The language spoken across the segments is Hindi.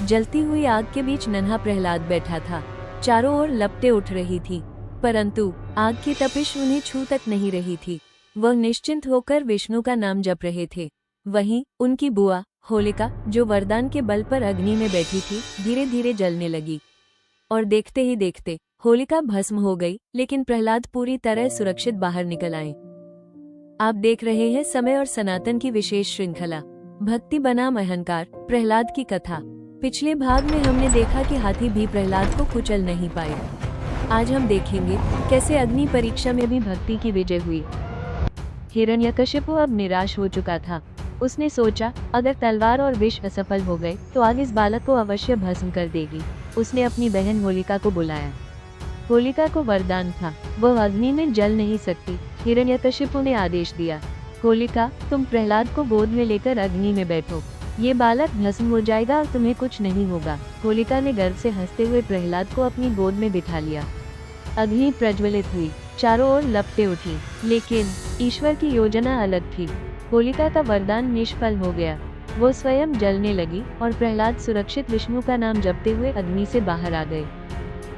जलती हुई आग के बीच नन्हा प्रहलाद बैठा था। चारों ओर लपटें उठ रही थी, परंतु आग की तपिश उन्हें छू तक नहीं रही थी। वह निश्चिंत होकर विष्णु का नाम जप रहे थे। वहीं उनकी बुआ होलिका, जो वरदान के बल पर अग्नि में बैठी थी, धीरे धीरे जलने लगी। और देखते ही देखते होलिका भस्म हो गई, लेकिन प्रहलाद पूरी तरह सुरक्षित बाहर निकल आए। आप देख रहे हैं समय और सनातन की विशेष श्रृंखला, भक्ति बनाम अहंकार, प्रहलाद की कथा। पिछले भाग में हमने देखा कि हाथी भी प्रहलाद को कुचल नहीं पाए। आज हम देखेंगे कैसे अग्नि परीक्षा में भी भक्ति की विजय हुई। हिरण्यकशिपु अब निराश हो चुका था। उसने सोचा, अगर तलवार और विष असफल हो गए तो आग इस बालक को अवश्य भस्म कर देगी। उसने अपनी बहन होलिका को बुलाया। होलिका को वरदान था, वह अग्नि में जल नहीं सकती। हिरण्यकशिपु ने आदेश दिया, होलिका, तुम प्रहलाद को गोद में लेकर अग्नि में बैठो। ये बालक भस्म हो जाएगा और तुम्हें कुछ नहीं होगा। होलिका ने गर्व से हंसते हुए प्रहलाद को अपनी गोद में बिठा लिया। अग्नि प्रज्वलित हुई, चारों ओर लपटें उठी, लेकिन ईश्वर की योजना अलग थी। होलिका का वरदान निष्फल हो गया। वो स्वयं जलने लगी और प्रहलाद सुरक्षित विष्णु का नाम जपते हुए अग्नि से बाहर आ गए।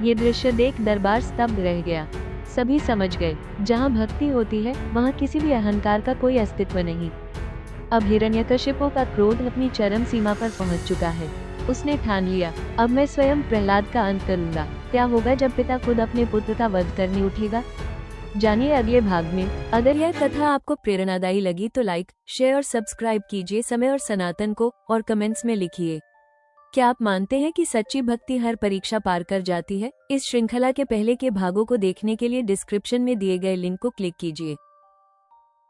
ये दृश्य देख दरबार स्तब्ध रह गया। सभी समझ गए, जहाँ भक्ति होती है वहाँ किसी भी अहंकार का कोई अस्तित्व नहीं। अब हिरण्यकशिपु का क्रोध अपनी चरम सीमा पर पहुँच चुका है। उसने ठान लिया, अब मैं स्वयं प्रहलाद का अंत करूंगा। क्या होगा जब पिता खुद अपने पुत्र का वध करने उठेगा? जानिए अगले भाग में। अगर यह कथा आपको प्रेरणादायी लगी तो लाइक, शेयर और सब्सक्राइब कीजिए समय और सनातन को, और कमेंट्स में लिखिए, क्या आप मानते हैं कि सच्ची भक्ति हर परीक्षा पार कर जाती है? इस श्रृंखला के पहले के भागों को देखने के लिए डिस्क्रिप्शन में दिए गए लिंक को क्लिक कीजिए।